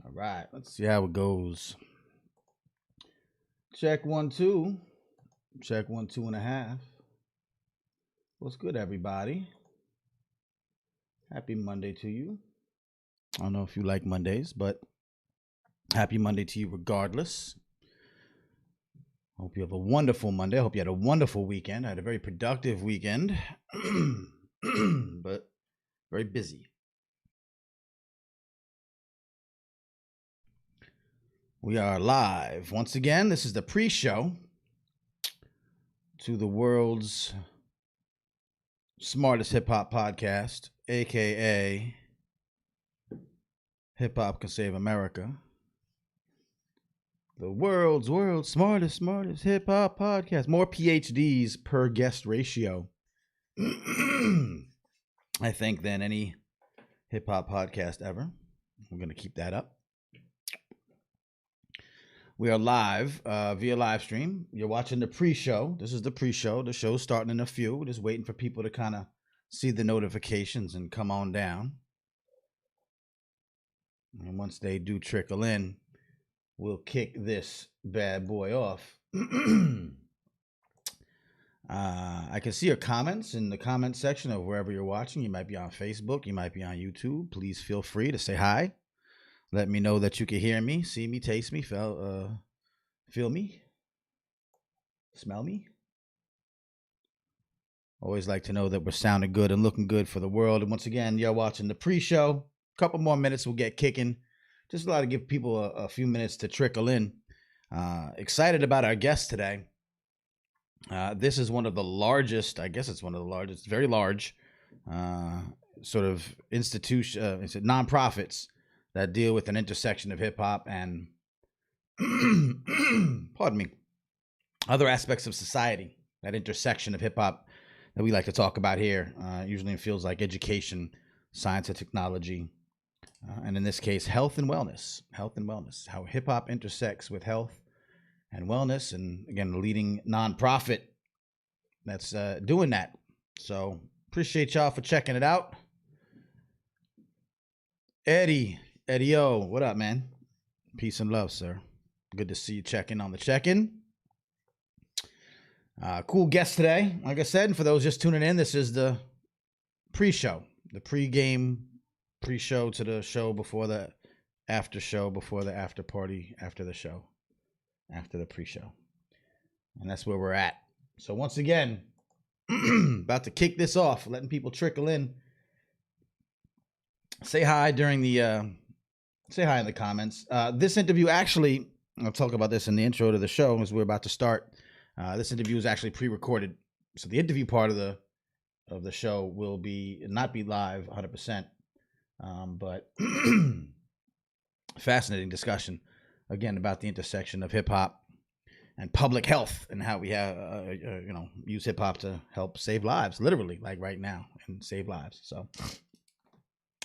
All right, let's see how it goes. Check 1 2. Check 1 2.5. What's good, everybody? Happy Monday to you. I don't know if you like Mondays, but happy Monday to you regardless. Hope you have a wonderful Monday. I hope you had a wonderful weekend. I had a very productive weekend, but very busy. We are live. Once again, this is the pre-show to the world's smartest hip-hop podcast, a.k.a. Hip Hop Can Save America. The world's smartest hip hop podcast. More PhDs per guest ratio, I think, than any hip hop podcast ever. We're going to keep that up. We are live via live stream. You're watching the pre-show. This is the pre-show. The show's starting in a few. We're just waiting for people to kind of see the notifications and come on down. And once they do trickle in, we'll kick this bad boy off. I can see your comments in the comment section of wherever you're watching. You might be on Facebook. You might be on YouTube. Please feel free to say hi. Let me know that you can hear me, see me, taste me, feel me, smell me. Always like to know that we're sounding good and looking good for the world. And once again, you're watching the pre-show. Couple more minutes, we'll get kicking. Just to give people a few minutes to trickle in. Excited about our guest today. This is one of the largest, I guess it's one of the largest, very large sort of nonprofits that deal with an intersection of hip hop and, pardon me, other aspects of society. That intersection of hip hop that we like to talk about here, usually in fields like education, science and technology. And in this case, health and wellness, how hip hop intersects with health and wellness. And again, the leading nonprofit that's doing that. So appreciate y'all for checking it out. Eddie O, what up, man? Peace and love, sir. Good to see you checking on the check-in. Cool guest today. Like I said, and for those just tuning in, this is the pre-show, the pre-game pre-show to the show before the after show, before the after party, after the show, after the pre-show. And that's where we're at. So once again, about to kick this off, letting people trickle in. Say hi during the, say hi in the comments. This interview actually, I'll talk about this in the intro to the show as we're about to start. This interview is actually pre-recorded. So the interview part of the show will not be live 100%. But fascinating discussion again about the intersection of hip hop and public health and how we have, use hip hop to help save lives, literally, like right now, and save lives. So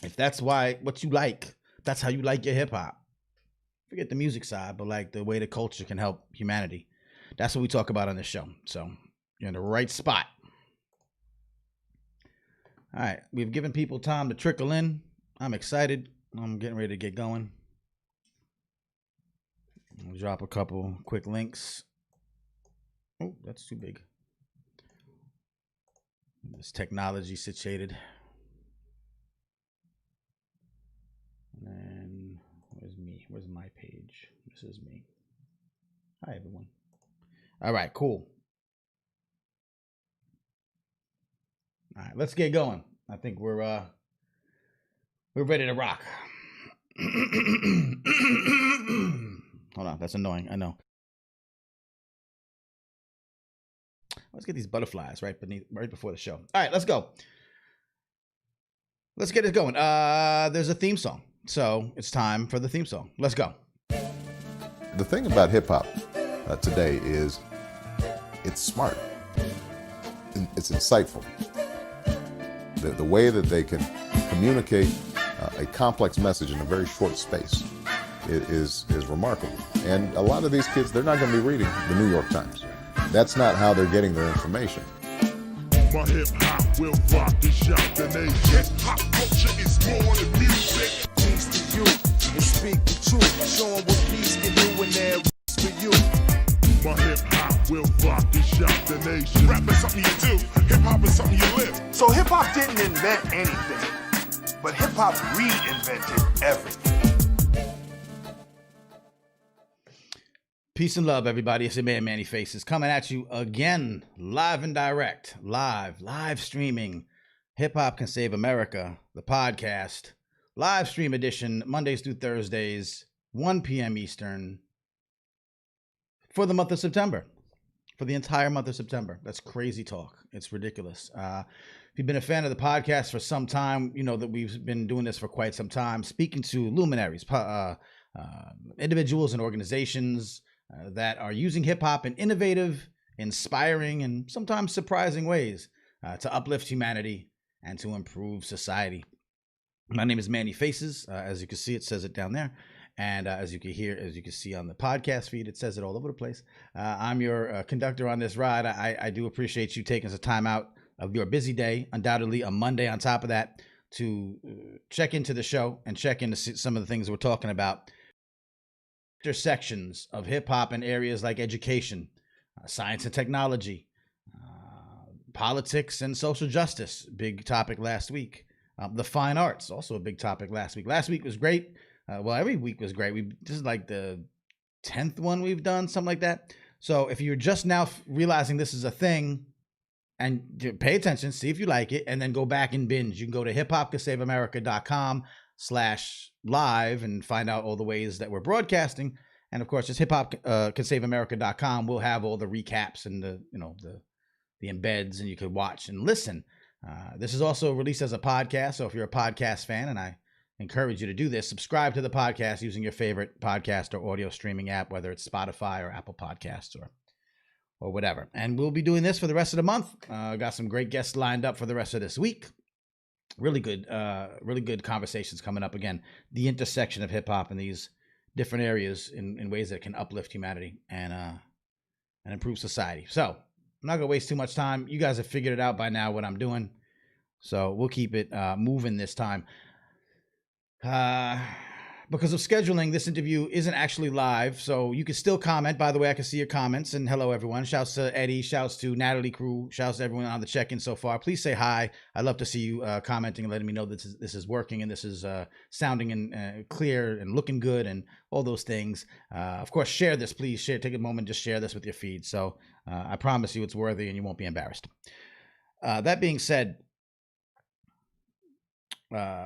if that's what you like, that's how you like your hip hop. Forget the music side, but like the way the culture can help humanity. That's what we talk about on this show. So you're in the right spot. All right. We've given people time to trickle in. I'm excited. I'm getting ready to get going. I'll drop a couple quick links. Oh, that's too big. This technology situated. And where's me? Where's my page? This is me. Hi, everyone. All right, cool. All right, let's get going. I think we're ready to rock. Hold on, that's annoying. I know. Let's get these butterflies right before the show. All right, let's go. Let's get it going. There's a theme song, so it's time for the theme song. Let's go. The thing about hip hop today is it's smart. It's insightful. The way that they can communicate a complex message in a very short space is remarkable. And a lot of these kids, they're not going to be reading the New York Times. That's not how they're getting their information. My hip hop will rock and shock the nation. Hip hop culture is more than music. Peace to you and speak the But hip-hop reinvented everything. Peace and love, everybody. It's your man, Manny Faces, coming at you again, live and direct, live streaming. Hip Hop Can Save America, the podcast, live stream edition, Mondays through Thursdays, 1 p.m. Eastern, for the month of September, for the entire month of September. That's crazy talk. It's ridiculous. If you've been a fan of the podcast for some time, you know that we've been doing this for quite some time, speaking to luminaries, individuals and organizations that are using hip hop in innovative, inspiring, and sometimes surprising ways to uplift humanity and to improve society. My name is Manny Faces. As you can see, it says it down there. And as you can hear, as you can see on the podcast feed, it says it all over the place. I'm your conductor on this ride. I do appreciate you taking some time out of your busy day, undoubtedly a Monday on top of that, to check into the show and check into some of the things we're talking about. Intersections of hip hop in areas like education, science and technology, politics and social justice, big topic last week. The fine arts, also a big topic last week. Last week was great. Well, every week was great. This is like the 10th one we've done, something like that. So if you're just now realizing this is a thing, and pay attention, see if you like it, and then go back and binge. You can go to hiphopcansaveamerica.com/live and find out all the ways that we're broadcasting. And of course, just hiphopcansaveamerica.com will have all the recaps and the embeds, and you could watch and listen. This is also released as a podcast, so if you're a podcast fan, and I encourage you to do this, subscribe to the podcast using your favorite podcast or audio streaming app, whether it's Spotify or Apple Podcasts or whatever. And we'll be doing this for the rest of the month. Got some great guests lined up for the rest of this week. Really good conversations coming up. Again, the intersection of hip hop in these different areas in ways that can uplift humanity and improve society. So I'm not gonna waste too much time. You guys have figured it out by now what I'm doing, so we'll keep it moving this time. Because of scheduling, this interview isn't actually live, so you can still comment. By the way, I can see your comments, and hello, everyone. Shouts to Eddie, shouts to Natalie Crew, shouts to everyone on the check-in so far. Please say hi. I'd love to see you commenting and letting me know that this is working and this is sounding and clear and looking good and all those things. Of course, share this, please. Share. Take a moment, just share this with your feed. So I promise you it's worthy and you won't be embarrassed. That being said,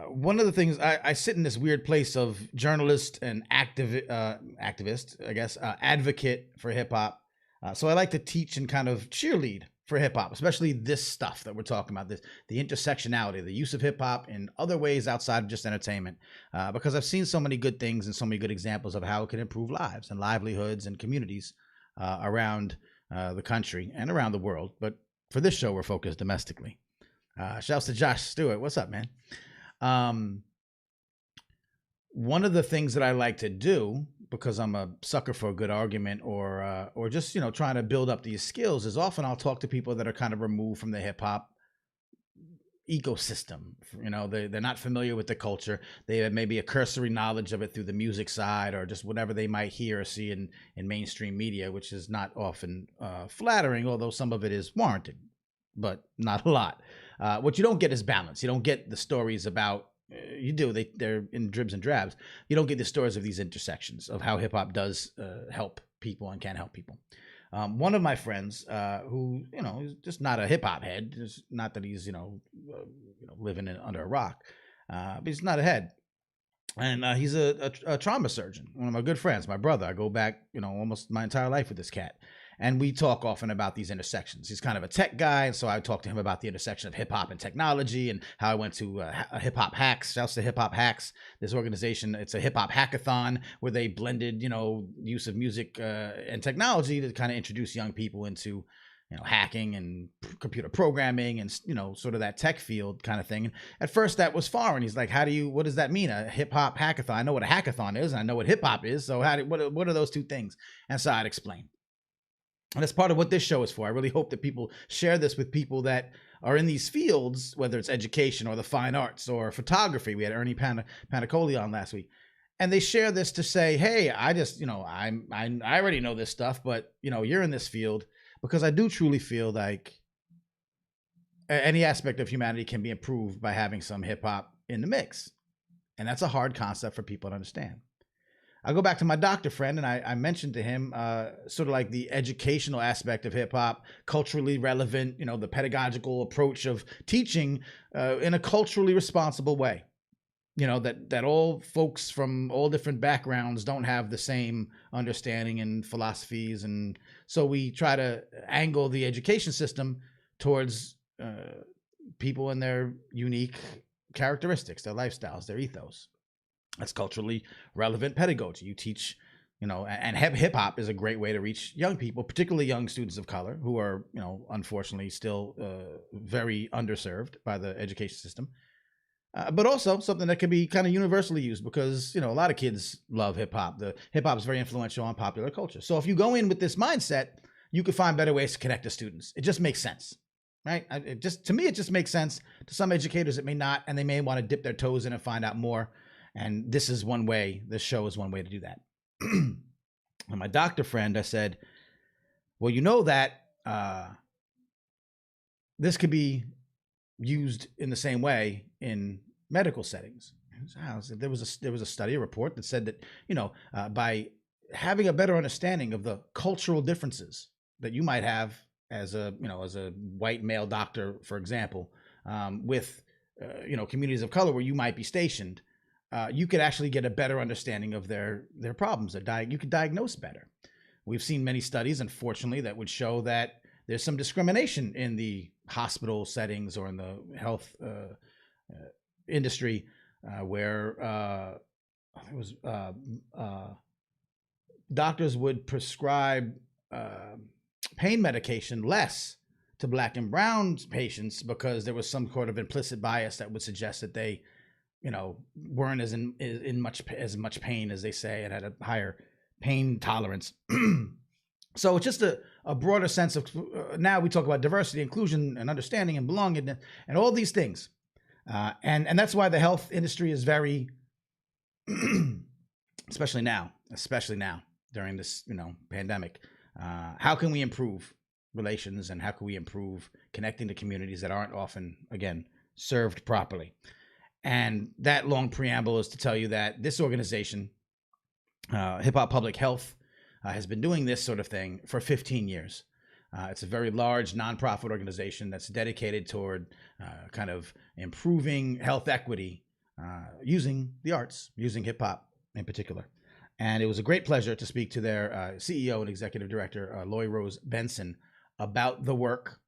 one of the things I sit in this weird place of journalist and activist, I guess, advocate for hip hop. So I like to teach and kind of cheerlead for hip hop, especially this stuff that we're talking about, the intersectionality, the use of hip hop in other ways outside of just entertainment, because I've seen so many good things and so many good examples of how it can improve lives and livelihoods and communities around the country and around the world. But for this show, we're focused domestically. Shouts to Josh Stewart. What's up, man? One of the things that I like to do, because I'm a sucker for a good argument or just, trying to build up these skills, is often I'll talk to people that are kind of removed from the hip hop ecosystem. They're not familiar with the culture. They have maybe a cursory knowledge of it through the music side or just whatever they might hear or see in mainstream media, which is not often flattering, although some of it is warranted, but not a lot. What you don't get is balance. You don't get the stories about, you do, they're in dribs and drabs. You don't get the stories of these intersections of how hip hop does help people and can help people. One of my friends who, is just not a hip hop head, just not that he's, living under a rock, but he's not a head. And he's a trauma surgeon, one of my good friends, my brother. I go back, almost my entire life with this cat. And we talk often about these intersections. He's kind of a tech guy, and so I talk to him about the intersection of hip-hop and technology and how I went to Hip-Hop Hacks. Shouts to Hip-Hop Hacks, this organization. It's a hip-hop hackathon where they blended, use of music and technology to kind of introduce young people into, hacking and computer programming and, sort of that tech field kind of thing. And at first that was foreign. He's like, what does that mean? A hip-hop hackathon? I know what a hackathon is, and I know what hip-hop is, so what are those two things? And so I'd explain. And that's part of what this show is for. I really hope that people share this with people that are in these fields, whether it's education or the fine arts or photography. We had Ernie Panicoli on last week. And they share this to say, hey, I just, I already know this stuff, but, you're in this field, because I do truly feel like any aspect of humanity can be improved by having some hip hop in the mix. And that's a hard concept for people to understand. I go back to my doctor friend, and I mentioned to him sort of like the educational aspect of hip hop, culturally relevant, the pedagogical approach of teaching in a culturally responsible way. That all folks from all different backgrounds don't have the same understanding and philosophies. And so we try to angle the education system towards people and their unique characteristics, their lifestyles, their ethos. That's culturally relevant pedagogy. You teach, and hip hop is a great way to reach young people, particularly young students of color who are, unfortunately still very underserved by the education system. But also something that can be kind of universally used because, a lot of kids love hip hop. The hip hop is very influential on popular culture. So if you go in with this mindset, you can find better ways to connect to students. It just makes sense, right? To me, it just makes sense. To some educators, it may not, and they may want to dip their toes in and find out more. And this is one way, this show is one way to do that. And my doctor friend, I said, well, that this could be used in the same way in medical settings. There was a study, a report that said that, by having a better understanding of the cultural differences that you might have as a white male doctor, for example, with, communities of color where you might be stationed, you could actually get a better understanding of their problems. You could diagnose better. We've seen many studies, unfortunately, that would show that there's some discrimination in the hospital settings or in the health industry where doctors would prescribe pain medication less to Black and brown patients because there was some sort of implicit bias that would suggest that they weren't in much pain as they say, and had a higher pain tolerance. So it's just a broader sense of, now we talk about diversity, inclusion, and understanding and belonging and all these things. And that's why the health industry is very, especially now during this, pandemic, how can we improve relations and how can we improve connecting to communities that aren't often, again, served properly? And that long preamble is to tell you that this organization, Hip Hop Public Health, has been doing this sort of thing for 15 years. It's a very large nonprofit organization that's dedicated toward kind of improving health equity using the arts, using hip hop in particular. And it was a great pleasure to speak to their CEO and executive director, Loy Rose Benson, about the work,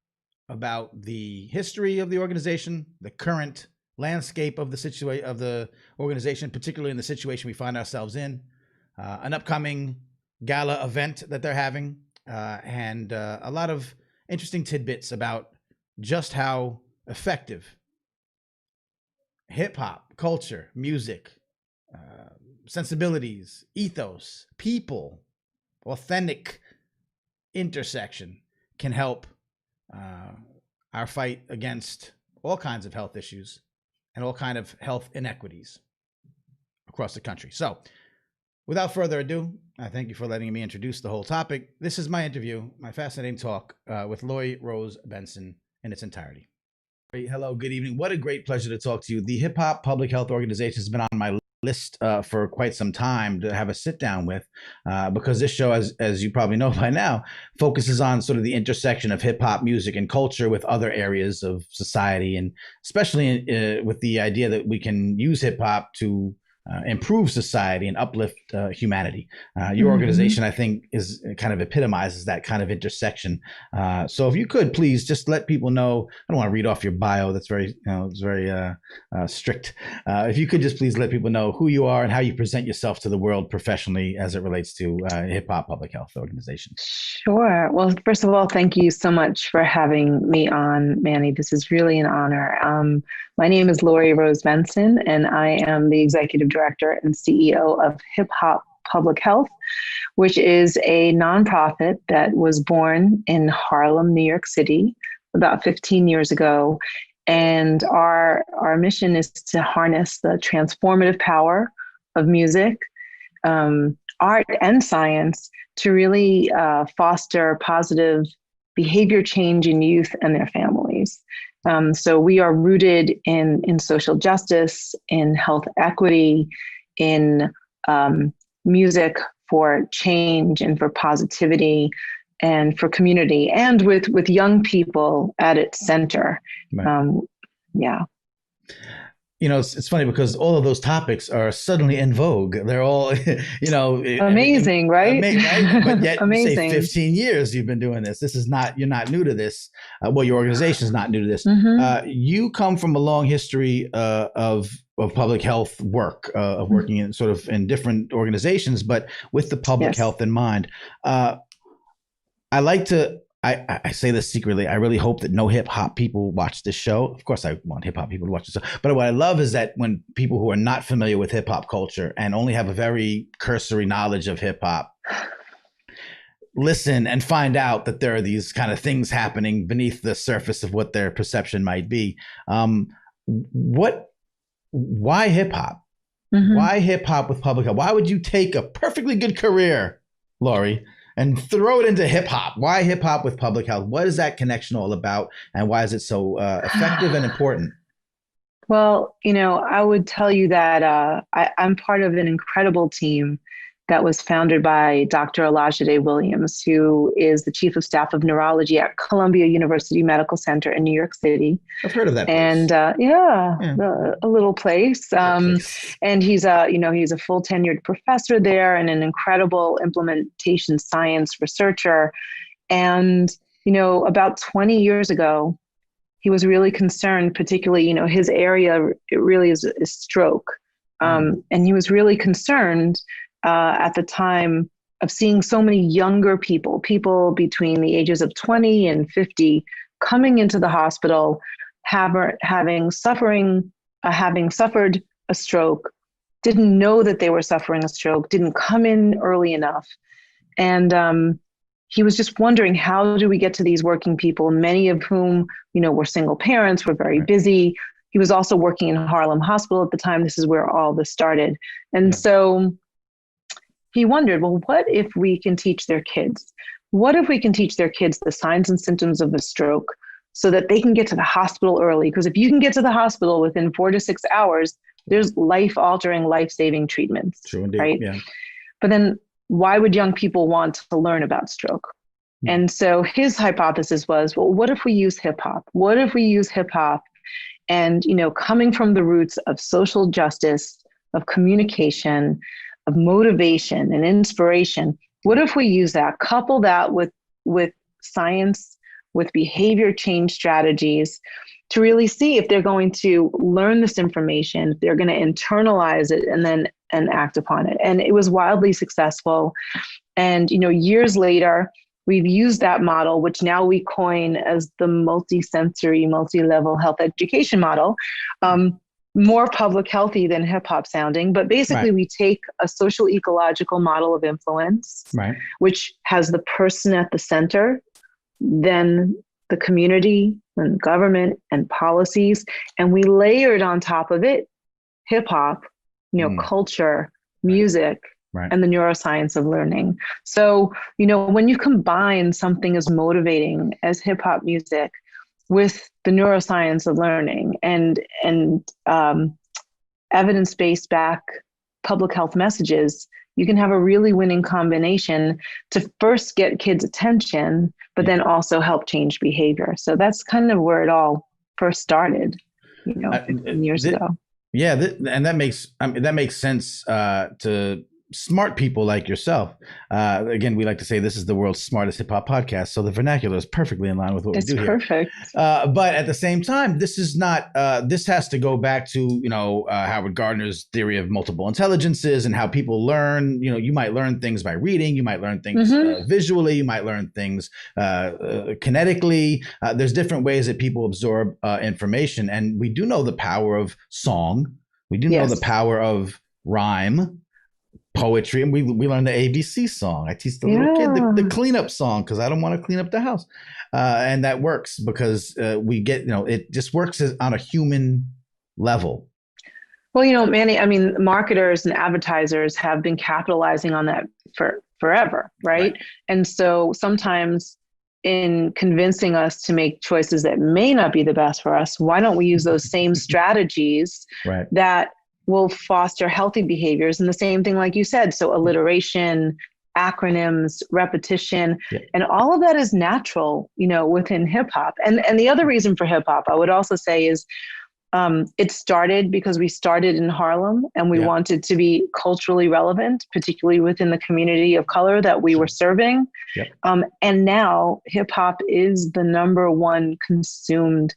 about the history of the organization, the current landscape of the organization, particularly in the situation we find ourselves in, an upcoming gala event that they're having, and a lot of interesting tidbits about just how effective hip hop, culture, music, sensibilities, ethos, people, authentic intersection can help our fight against all kinds of health issues and all kinds of health inequities across the country. So without further ado, I thank you for letting me introduce the whole topic. This is my interview, my fascinating talk with Loy Rose Benson in its entirety. Hello, good evening. What a great pleasure to talk to you. The Hip Hop Public Health Organization has been on my list for quite some time to have a sit down with, because this show, as you probably know by now, focuses on sort of the intersection of hip hop music and culture with other areas of society, and especially with the idea that we can use hip hop to improve society and uplift humanity. Your organization, I think, is kind of epitomizes that kind of intersection. So if you could please just let people know, I don't want to read off your bio. That's very, it's very strict. If you could just please let people know who you are and how you present yourself to the world professionally as it relates to Hip Hop Public Health Organization. Sure. Well, first of all, thank you so much for having me on, Manny. This is really an honor. My name is Loy Rose Benson, and I am the executive director and CEO of Hip Hop Public Health, which is a nonprofit that was born in Harlem, New York City, about 15 years ago. And our mission is to harness the transformative power of music, art, and science to really foster positive behavior change in youth and their families. So we are rooted in social justice, in health equity, in music for change and for positivity and for community, and with young people at its center. Right. Yeah. It's funny because all of those topics are suddenly in vogue. They're all, Amazing, right? right? But yet you say Amazing. 15 years you've been doing this. You're not new to this. Well, your organization is not new to this. You come from a long history of public health work, of working in sort of in different organizations, but with the public health in mind. I like to, I say this secretly. I really hope that no hip hop people watch this show. Of course, I want hip hop people to watch this show. But what I love is that when people who are not familiar with hip hop culture and only have a very cursory knowledge of hip hop listen and find out that there are these kind of things happening beneath the surface of what their perception might be. Why hip hop? Why hip hop with public health? Why would you take a perfectly good career, Laurie, and throw it into hip hop? Why hip hop with public health? What is that connection all about? And why is it so effective and important? Well, I would tell you that I'm part of an incredible team that was founded by Dr. Olajide Williams, who is the chief of staff of neurology at Columbia University Medical Center in New York City. I've heard of that place. And a little place. And he's a full tenured professor there and an incredible implementation science researcher. And, about 20 years ago, he was really concerned, particularly, his area, it really is stroke. And he was really concerned at the time of seeing so many younger people between the ages of 20 and 50 coming into the hospital, having suffered a stroke, didn't know that they were suffering a stroke, didn't come in early enough. And he was just wondering, how do we get to these working people, many of whom, were single parents, were very busy. He was also working in Harlem Hospital at the time. This is where all this started. And so he wondered, well, what if we can teach their kids? What if we can teach their kids the signs and symptoms of a stroke so that they can get to the hospital early? Because if you can get to the hospital within 4 to 6 hours, there's life-altering, life-saving treatments. True indeed. Right? Yeah. But then why would young people want to learn about stroke? And so his hypothesis was, well, what if we use hip hop? What if we use hip hop and, coming from the roots of social justice, of communication, of motivation and inspiration, what if we use that, couple that with science, with behavior change strategies to really see if they're going to learn this information, if they're going to internalize it and act upon it. And it was wildly successful. And, years later, we've used that model, which now we coin as the multi-sensory, multi-level health education model, more public healthy than hip hop sounding. But basically, we take a social ecological model of influence, which has the person at the center, then the community and government and policies, and we layered on top of it hip hop, culture, music, and the neuroscience of learning. So, when you combine something as motivating as hip hop music with the neuroscience of learning and evidence-based back public health messages, you can have a really winning combination to first get kids' attention, but then also help change behavior. So that's kind of where it all first started, 15 years ago. Yeah, and that makes sense to smart people like yourself. Again, we like to say this is the world's smartest hip hop podcast, so the vernacular is perfectly in line with what we do here. It's perfect. But at the same time, this is not. This has to go back to Howard Gardner's theory of multiple intelligences and how people learn. You might learn things by reading. You might learn things visually. You might learn things kinetically. There's different ways that people absorb information, and we do know the power of song. We do know the power of rhyme, poetry, and we learned the ABC song. I teach the little kid the cleanup song because I don't want to clean up the house, and that works because we get it just works on a human level. Well, Manny, marketers and advertisers have been capitalizing on that for forever, right? And so sometimes in convincing us to make choices that may not be the best for us, why don't we use those same strategies Right. that will foster healthy behaviors? And the same thing, like you said, so alliteration, acronyms, repetition, and all of that is natural, within hip hop. And the other reason for hip hop, I would also say, is it started because we started in Harlem and we wanted to be culturally relevant, particularly within the community of color that we were serving. And now hip hop is the number one consumed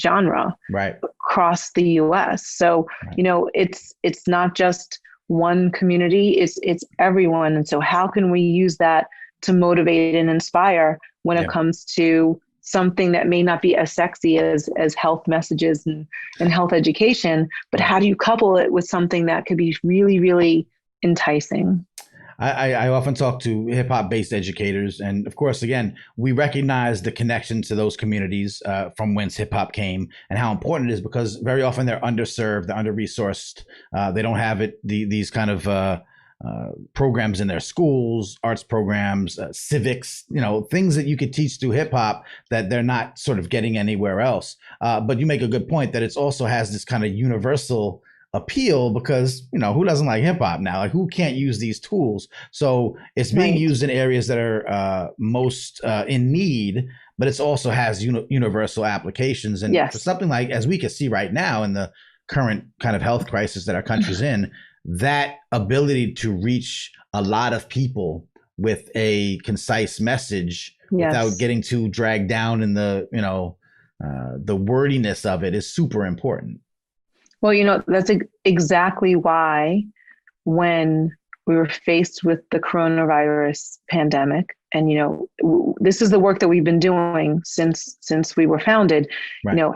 genre across the US. So, it's not just one community, it's everyone. And so how can we use that to motivate and inspire when it comes to something that may not be as sexy as health messages and health education, but how do you couple it with something that could be really, really enticing? I often talk to hip hop based educators. And of course, again, we recognize the connection to those communities from whence hip hop came and how important it is, because very often they're underserved, they're under resourced. They don't have these kind of programs in their schools, arts programs, civics, things that you could teach through hip hop that they're not sort of getting anywhere else. But you make a good point that it also has this kind of universal appeal, because who doesn't like hip hop now? Like, who can't use these tools? So it's being used in areas that are most in need, but it also has universal applications. And for something like, as we can see right now in the current kind of health crisis that our country's in, that ability to reach a lot of people with a concise message without getting too dragged down in the wordiness of it is super important. Well, that's exactly why when we were faced with the coronavirus pandemic, and, this is the work that we've been doing since we were founded,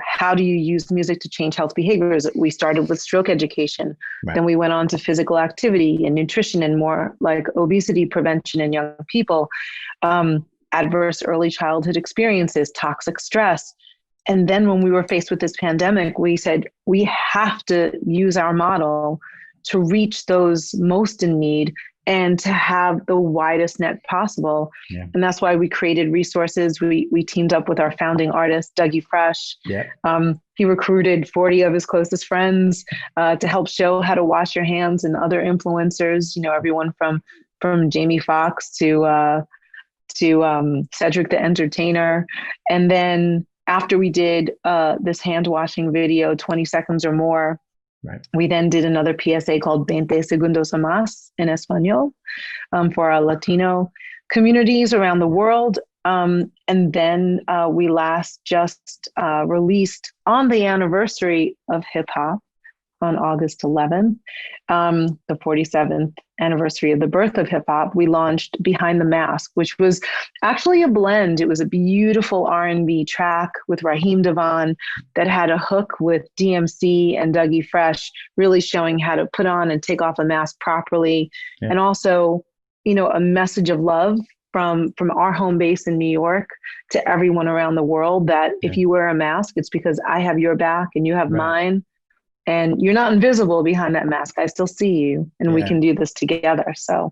how do you use music to change health behaviors? We started with stroke education. Then we went on to physical activity and nutrition and more like obesity prevention in young people, adverse early childhood experiences, toxic stress. And then when we were faced with this pandemic, we said, we have to use our model to reach those most in need and to have the widest net possible. And that's why we created resources. We teamed up with our founding artist, Dougie Fresh. He recruited 40 of his closest friends to help show how to wash your hands, and other influencers, everyone from Jamie Foxx to Cedric the Entertainer. And then after we did this hand washing video, 20 seconds or more, we then did another PSA called 20 segundos o más in Espanol for our Latino communities around the world. And then we last just released on the anniversary of hip hop on August 11th, the 47th anniversary of the birth of hip hop, we launched Behind the Mask, which was actually a blend. It was a beautiful R&B track with Raheem Devon that had a hook with DMC and Dougie Fresh, really showing how to put on and take off a mask properly. And also, a message of love from our home base in New York to everyone around the world, that if you wear a mask, it's because I have your back and you have mine. And you're not invisible behind that mask. I still see you, and we can do this together. So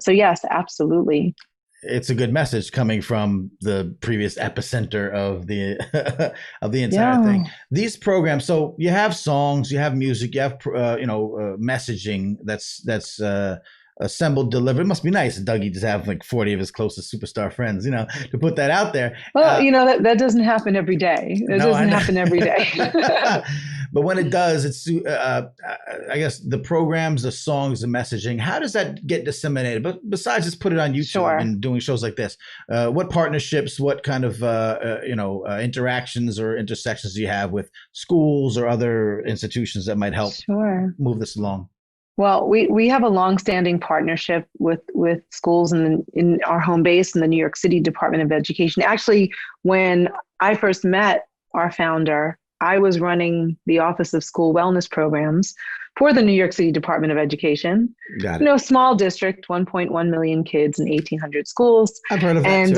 yes, absolutely. It's a good message coming from the previous epicenter of the of the entire thing. These programs. So you have songs, you have music, you have messaging that's assembled, delivered. It must be nice, Dougie, to have like 40 of his closest superstar friends, to put that out there. Well, that doesn't happen every day. It doesn't happen every day. But when it does, it's, I guess, the programs, the songs, the messaging, how does that get disseminated? But besides just put it on YouTube and doing shows like this, what partnerships, what kind of, interactions or intersections do you have with schools or other institutions that might help move this along? Well, we have a longstanding partnership with schools in our home base in the New York City Department of Education. Actually, when I first met our founder, I was running the Office of School Wellness Programs for the New York City Department of Education. Got it. Small district, 1.1 million kids and 1,800 schools. I've heard of that and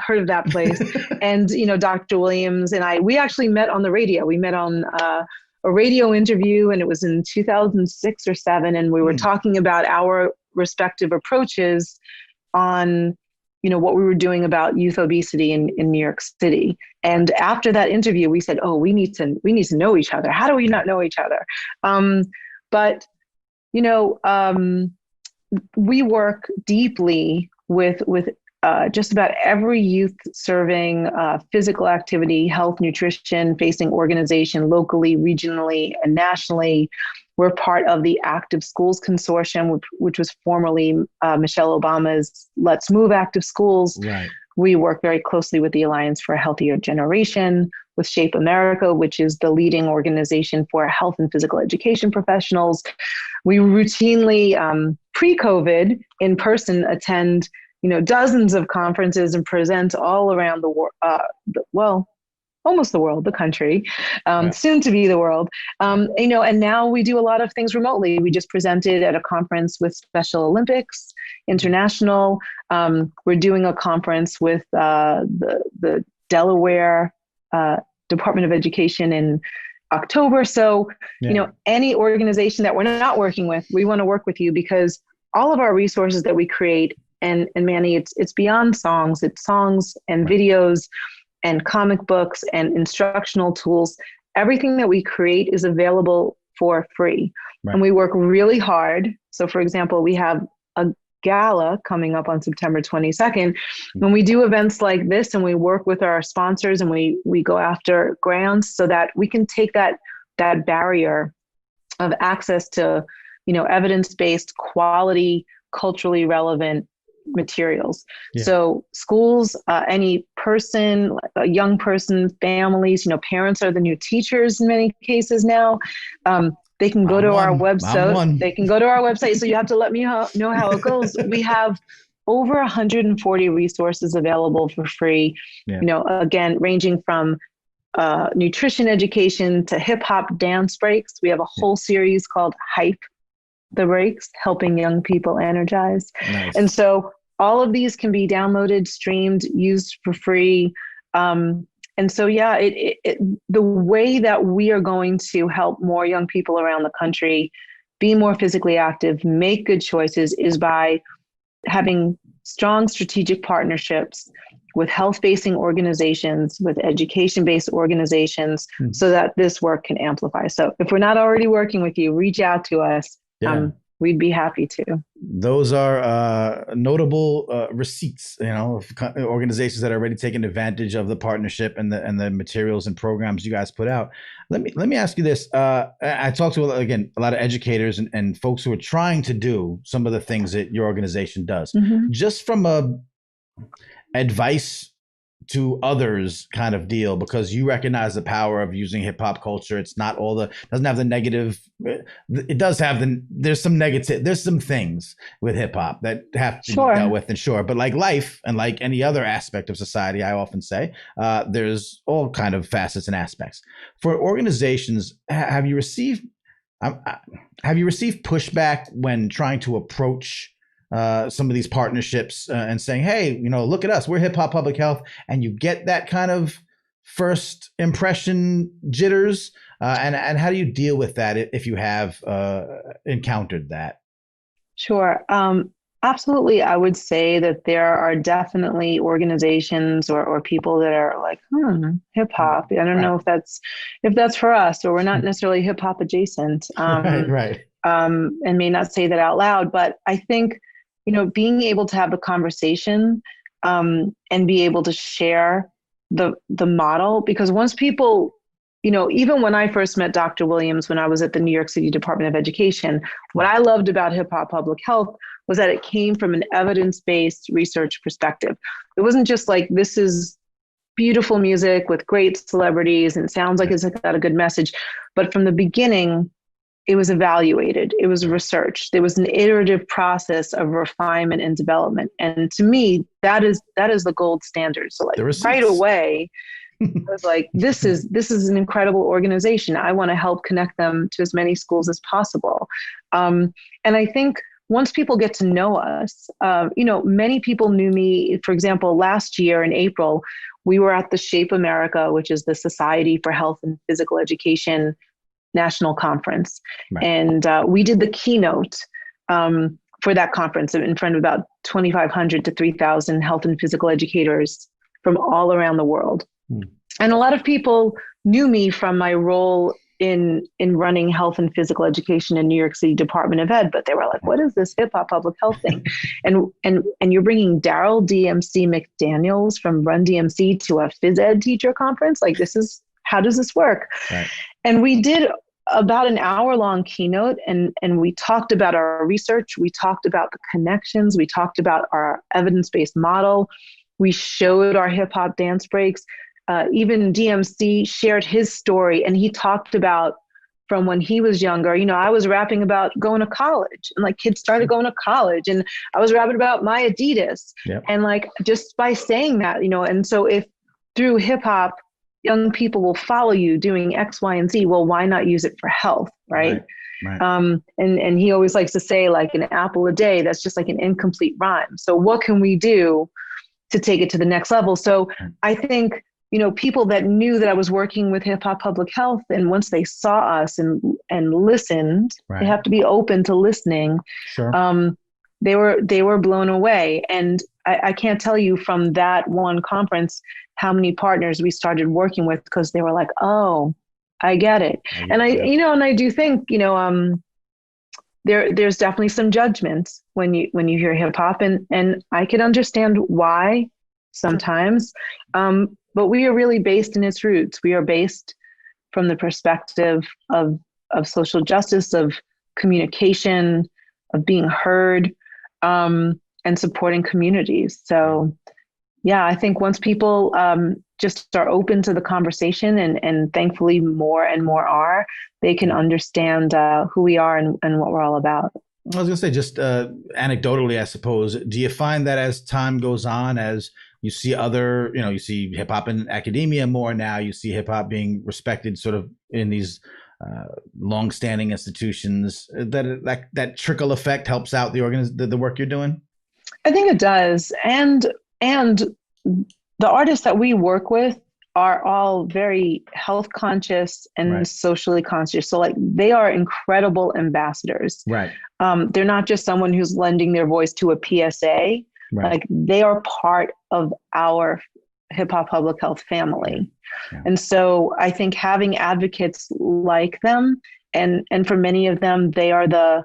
heard of that place. And Dr. Williams and we actually met on the radio. We met on a radio interview, and it was in 2006 or 7, and we were talking about our respective approaches on what we were doing about youth obesity in New York City. And after that interview, we said, oh, we need to know each other. How do we not know each other? But we work deeply with just about every youth serving physical activity, health, nutrition facing organization locally, regionally, and nationally. We're part of the Active Schools Consortium, which was formerly Michelle Obama's Let's Move Active Schools. Right. We work very closely with the Alliance for a Healthier Generation, with Shape America, which is the leading organization for health and physical education professionals. We routinely, pre-COVID, in person attend dozens of conferences and present all around the world, almost the world, the country, soon to be the world. And now we do a lot of things remotely. We just presented at a conference with Special Olympics International. We're doing a conference with the Delaware Department of Education in October. So, any organization that we're not working with, we want to work with you, because all of our resources that we create, and Manny, it's beyond songs. It's songs and videos and comic books and instructional tools. Everything that we create is available for free. Right. And we work really hard. So for example, we have a gala coming up on September 22nd. When we do events like this, and we work with our sponsors, and we go after grants so that we can take that barrier of access to, evidence-based, quality, culturally relevant materials. Yeah. So schools, any person, a young person, families, parents are the new teachers in many cases now. They can go to our website. They can go to our website. So you have to let me know how it goes. We have over 140 resources available for free. Yeah. Again, ranging from nutrition education to hip hop dance breaks. We have a whole series called Hype the Breaks, helping young people energize. Nice. And so all of these can be downloaded, streamed, used for free. And so, the way that we are going to help more young people around the country be more physically active, make good choices, is by having strong strategic partnerships with health-facing organizations, with education-based organizations, so that this work can amplify. So if we're not already working with you, reach out to us. Yeah. We'd be happy to. Those are notable receipts, of organizations that are already taking advantage of the partnership and the materials and programs you guys put out. Let me ask you this. I talked to, again, a lot of educators and folks who are trying to do some of the things that your organization does. Mm-hmm. Just from a advice to others kind of deal, because you recognize the power of using hip hop culture. It's not doesn't have the negative. It does have there's some negative, there's some things with hip hop that have to be dealt with, and sure. But like life and like any other aspect of society, I often say, there's all kind of facets and aspects. For organizations, have you received pushback when trying to approach some of these partnerships and saying, hey, look at us, we're hip hop public health, and you get that kind of first impression jitters? And how do you deal with that if you have encountered that? Sure. Absolutely. I would say that there are definitely organizations or people that are like, hip hop. I don't know if that's for us, or we're not necessarily hip hop adjacent. Right. And may not say that out loud, but I think, being able to have the conversation and be able to share the model, because once people, even when I first met Dr. Williams, when I was at the New York City Department of Education, what I loved about hip hop public health was that it came from an evidence-based research perspective. It wasn't just like, this is beautiful music with great celebrities and sounds like it's got a good message. But from the beginning, it was evaluated, it was researched, there was an iterative process of refinement and development. And to me, that is the gold standard. So like right away, I was like, this is an incredible organization. I want to help connect them to as many schools as possible. And I think once people get to know us, many people knew me. For example, last year in April, we were at the Shape America, which is the Society for Health and Physical Education National Conference. Right. And we did the keynote for that conference in front of about 2,500 to 3,000 health and physical educators from all around the world. And a lot of people knew me from my role in running health and physical education in New York City Department of Ed, but they were like, what is this hip hop public health thing? And you're bringing Daryl DMC McDaniels from Run DMC to a phys ed teacher conference? Like, how does this work? Right. And we did about an hour-long keynote, and we talked about our research. We talked about the connections. We talked about our evidence-based model. We showed our hip hop dance breaks. Even DMC shared his story, and he talked about from when he was younger. I was rapping about going to college, and like kids started going to college, and I was rapping about my Adidas. Yep. And like, just by saying that, and so if through hip hop, young people will follow you doing X, Y, and Z, well, why not use it for health, right? Right. And he always likes to say, like, an apple a day, that's just like an incomplete rhyme. So what can we do to take it to the next level? So I think, people that knew that I was working with hip hop public health, and once they saw us and listened, Right. they have to be open to listening. Sure. They were blown away. And I can't tell you from that one conference how many partners we started working with, because they were like, oh, I get it. And I do think, there's definitely some judgments when you hear hip hop, and I could understand why sometimes. But we are really based in its roots. We are based from the perspective of social justice, of communication, of being heard, and supporting communities. So yeah, I think once people just are open to the conversation, and thankfully more and more are, they can understand who we are and what we're all about. I was going to say, just anecdotally, I suppose, do you find that as time goes on, as you see other, you see hip hop in academia more now, you see hip hop being respected sort of in these long-standing institutions, that trickle effect helps out the work you're doing? I think it does. And the artists that we work with are all very health conscious and Right. socially conscious. So like, they are incredible ambassadors. Right. They're not just someone who's lending their voice to a PSA. Right. Like, they are part of our hip hop public health family. Yeah. And so I think having advocates like them, and for many of them, they are the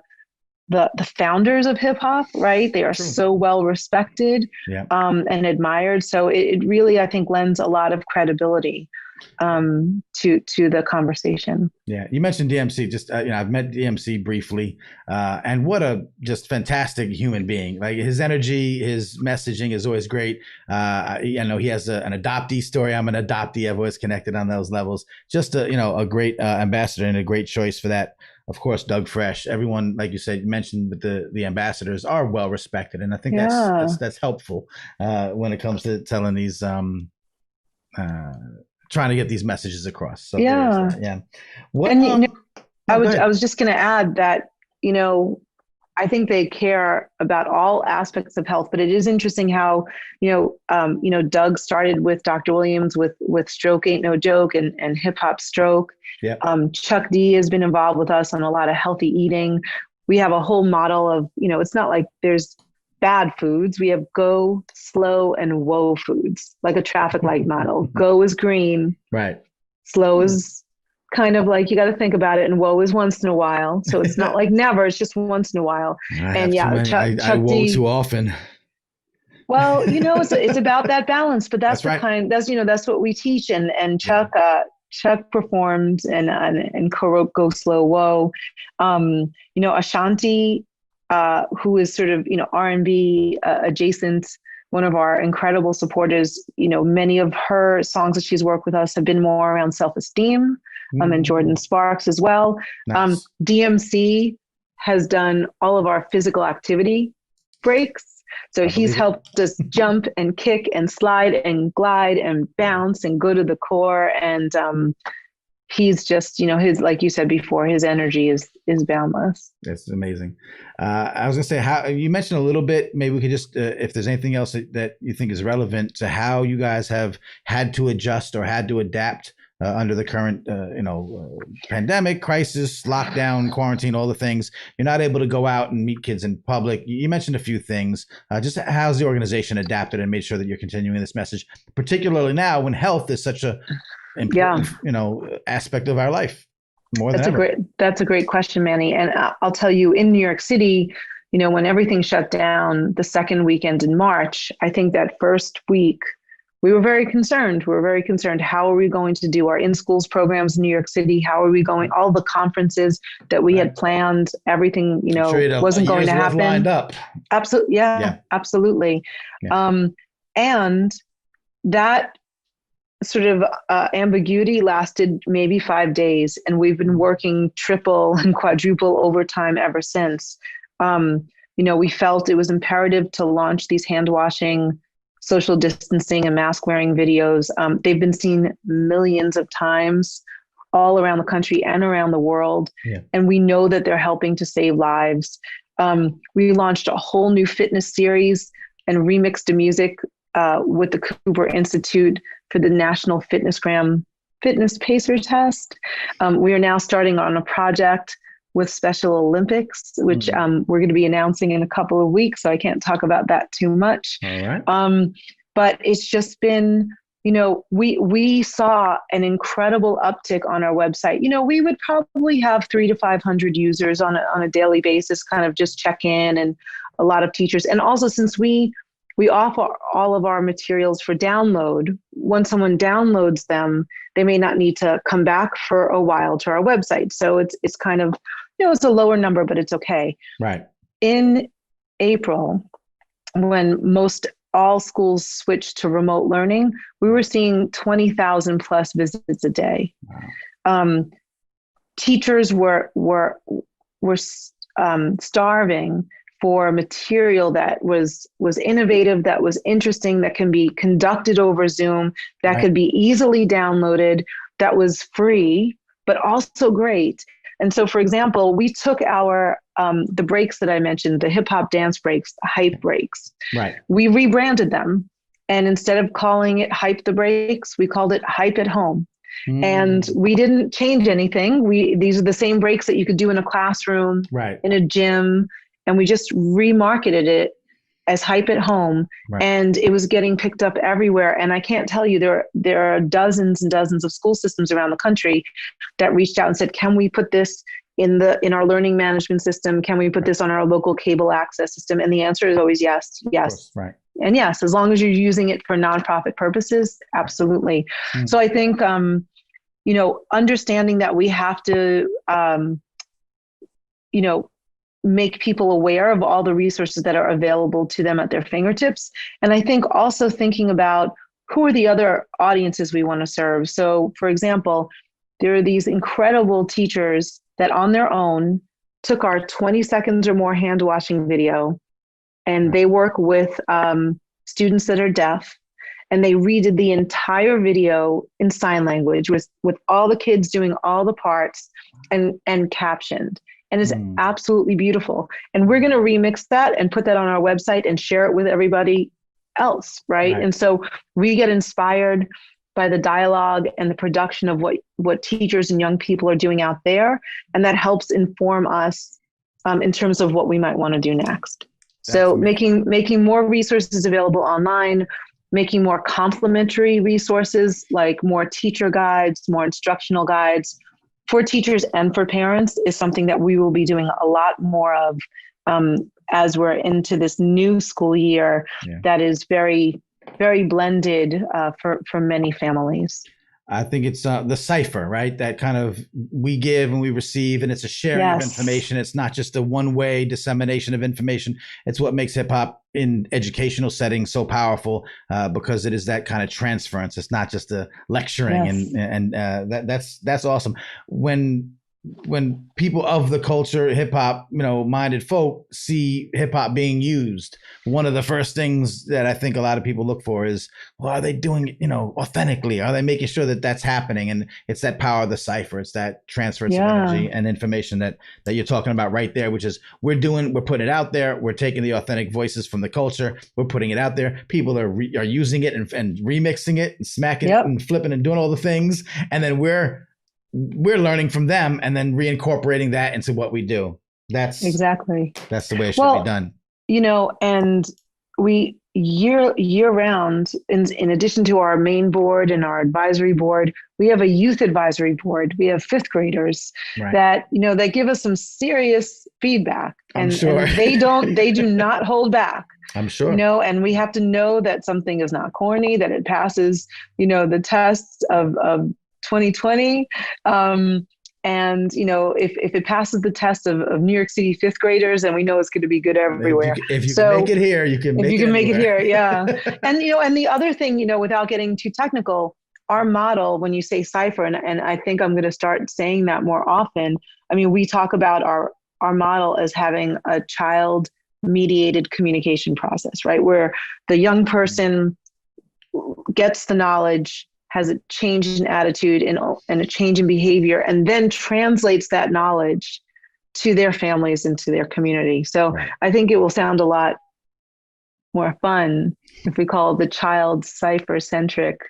founders of hip hop, right? They are True. so well respected, Yeah. And admired. So it really, I think, lends a lot of credibility to the conversation. Yeah, you mentioned DMC. Just I've met DMC briefly, and what a just fantastic human being. Like, his energy, his messaging is always great. I know he has an adoptee story. I'm an adoptee. I've always connected on those levels. Just a great ambassador, and a great choice for that. Of course, Doug Fresh. Everyone, like you said, you mentioned, but the ambassadors are well respected, and I think that's helpful when it comes to telling these. Trying to get these messages across. So yeah. What, and I was just going to add that, I think they care about all aspects of health, but it is interesting how, Doug started with Dr. Williams with Stroke Ain't No Joke and hip hop stroke. Yeah. Chuck D has been involved with us on a lot of healthy eating. We have a whole model of, it's not like there's bad foods. We have go, slow, and woe foods, like a traffic light model. Go is green. Right. Slow is kind of like, you got to think about it, and woe is once in a while. So it's not like never, it's just once in a while. I woe too often. Well, it's about that balance, but that's right. That's what we teach. And Chuck performed and co-wrote Go Slow Woe. Ashanti, who is sort of, R&B adjacent, one of our incredible supporters, many of her songs that she's worked with us have been more around self-esteem, and Jordan Sparks as well. Nice. DMC has done all of our physical activity breaks. So he's helped us jump and kick and slide and glide and bounce and go to the core. And he's just, his, like you said before, his energy is boundless. That's amazing. I was gonna say, how you mentioned a little bit, maybe we could just, if there's anything else that you think is relevant to how you guys have had to adjust or had to adapt under the current, pandemic, crisis, lockdown, quarantine, all the things. You're not able to go out and meet kids in public. You mentioned a few things. Just how's the organization adapted and made sure that you're continuing this message, particularly now when health is such a important, aspect of our life more than ever? That's a great question, Manny. And I'll tell you, in New York City, when everything shut down the second weekend in March, I think that first week we were very concerned. How are we going to do our in-schools programs in New York City? How are we going? All the conferences that we had planned, everything, wasn't going to happen. Lined up. Absolutely. Yeah. Absolutely. Yeah. And that sort of ambiguity lasted maybe 5 days, and we've been working triple and quadruple overtime ever since. We felt it was imperative to launch these hand washing, social distancing, and mask wearing videos. They've been seen millions of times all around the country and around the world. Yeah. And we know that they're helping to save lives. We launched a whole new fitness series and remixed the music with the Cooper Institute for the National Fitness Pacer Test. We are now starting on a project with Special Olympics, which we're going to be announcing in a couple of weeks. So I can't talk about that too much. All right. But it's just been, we saw an incredible uptick on our website. We would probably have 300 to 500 users on a daily basis, kind of just check in, and a lot of teachers. And also, since we offer all of our materials for download, when someone downloads them, they may not need to come back for a while to our website. So it's kind of, it's a lower number, but it's okay. Right. In April, when all schools switched to remote learning, we were seeing 20,000 plus visits a day. Wow. Teachers were starving for material that was innovative, that was interesting, that can be conducted over Zoom, that could be easily downloaded, that was free, but also great. And so, for example, we took our the breaks that I mentioned, the hip hop dance breaks, the hype breaks. Right. We rebranded them, and instead of calling it Hype the Breaks, we called it Hype at Home. And we didn't change anything. These are the same breaks that you could do in a classroom, right, in a gym, and we just remarketed it as Hype at Home. Right. And it was getting picked up everywhere. And I can't tell you, there are dozens and dozens of school systems around the country that reached out and said, can we put this in our learning management system? Can we put this on our local cable access system? And the answer is always yes. Yes. Right. And yes, as long as you're using it for nonprofit purposes, absolutely. So I think, understanding that we have to, make people aware of all the resources that are available to them at their fingertips. And I think also thinking about who are the other audiences we want to serve. So, for example, there are these incredible teachers that on their own took our 20 seconds or more hand washing video, and they work with students that are deaf, and they redid the entire video in sign language with all the kids doing all the parts and captioned. And it's absolutely beautiful. And we're going to remix that and put that on our website and share it with everybody else, right? And so we get inspired by the dialogue and the production of what teachers and young people are doing out there. And that helps inform us in terms of what we might want to do next. So making more resources available online, making more complementary resources like more teacher guides, more instructional guides for teachers and for parents is something that we will be doing a lot more of as we're into this new school year that is very, very blended for many families. I think it's the cipher, right? That kind of we give and we receive, and it's a sharing of information. It's not just a one-way dissemination of information. It's what makes hip hop in educational settings so powerful because it is that kind of transference. It's not just a lecturing, and that's awesome. When when people of the culture, hip hop, minded folk see hip hop being used, one of the first things that I think a lot of people look for is, well, are they doing it, authentically? Are they making sure that that's happening? And it's that power of the cipher. It's that transference of energy and information that you're talking about right there, which is we're putting it out there. We're taking the authentic voices from the culture. We're putting it out there. People are using it and remixing it and smacking it and flipping and doing all the things. And then we're learning from them and then reincorporating that into what we do. That's the way it should be done. And we year round, in addition to our main board and our advisory board, we have a youth advisory board. We have fifth graders that give us some serious feedback, and they do not hold back. I'm sure. And we have to know that something is not corny, that it passes, the tests of 2020. And, if it passes the test of New York City fifth graders, then we know it's going to be good everywhere. If you can make it here, you can make it If you can make it here, yeah. And, and the other thing, without getting too technical, our model, when you say cipher, and I think I'm going to start saying that more often, we talk about our model as having a child mediated communication process, right? Where the young person gets the knowledge, has a change in attitude and a change in behavior, and then translates that knowledge to their families and to their community. So I think it will sound a lot more fun if we call it the child cipher-centric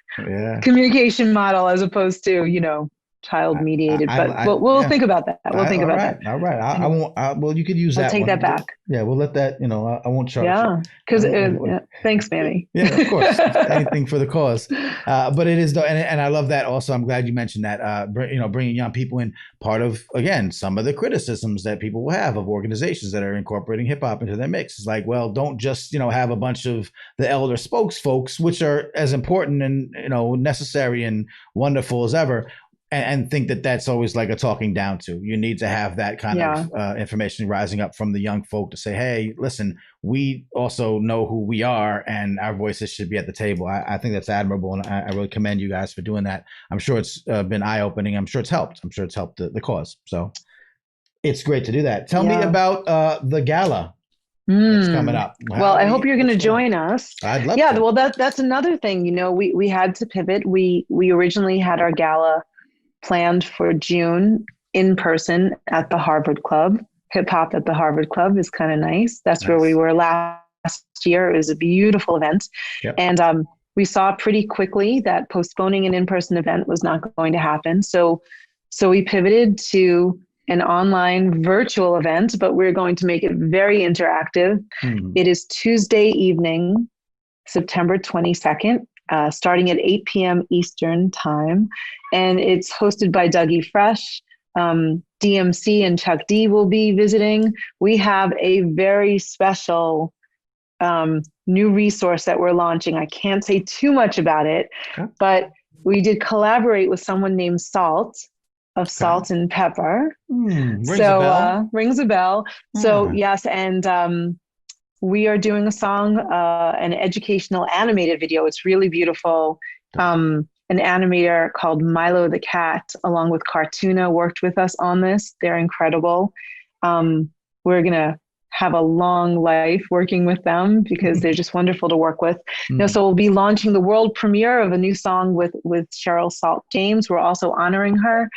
communication model, as opposed to, child mediated. But we'll think about that. We'll think about that. All right. I won't. Well, you could use that. I'll take that back. Yeah, we'll let that. I won't charge. Yeah, because thanks, Manny. Yeah, of course. Anything for the cause. But it is though, and I love that. Also, I'm glad you mentioned that. Bringing young people in. Part of, again, some of the criticisms that people will have of organizations that are incorporating hip hop into their mix is like, well, don't just have a bunch of the elder spokesfolks, which are as important and necessary and wonderful as ever. And think that that's always like a talking down to. You need to have that kind of information rising up from the young folk to say, hey, listen, we also know who we are and our voices should be at the table. I think that's admirable. And I really commend you guys for doing that. I'm sure it's been eye-opening. I'm sure it's helped. I'm sure it's helped the cause. So it's great to do that. Tell me about the gala that's coming up. I hope you're going to join us. I'd love to. Yeah, well, that's another thing. We had to pivot. We originally had our gala planned for June in person at the Harvard Club. Hip Hop at the Harvard Club is kind of nice. That's where we were last year. It was a beautiful event. Yep. And we saw pretty quickly that postponing an in-person event was not going to happen. So we pivoted to an online virtual event, but we're going to make it very interactive. It is Tuesday evening, September 22nd. Starting at 8 p.m. Eastern time. And it's hosted by Dougie Fresh. DMC and Chuck D will be visiting. We have a very special new resource that we're launching. I can't say too much about it, but we did collaborate with someone named Salt of Salt and Pepper. Rings a bell. Rings a bell. So yes, and we are doing a song, an educational animated video. It's really beautiful. An animator called Milo the Cat, along with Cartoona, worked with us on this. They're incredible. We're going to have a long life working with them because they're just wonderful to work with. So we'll be launching the world premiere of a new song with Cheryl Salt James. We're also honoring her.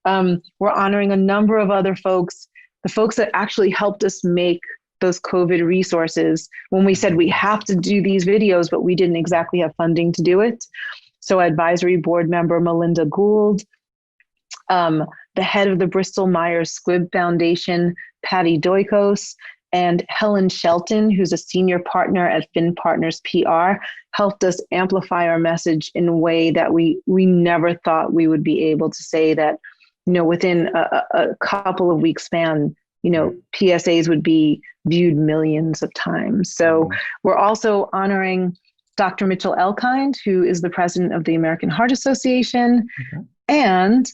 We're honoring a number of other folks, the folks that actually helped us make those COVID resources when we said we have to do these videos, but we didn't exactly have funding to do it. So advisory board member Melinda Gould, the head of the Bristol Myers Squibb Foundation, Patty Doikos, and Helen Shelton, who's a senior partner at Finn Partners PR, helped us amplify our message in a way that we never thought we would be able to say that, within a couple of weeks span, PSAs would be viewed millions of times. So we're also honoring Dr. Mitchell Elkind, who is the president of the American Heart Association. And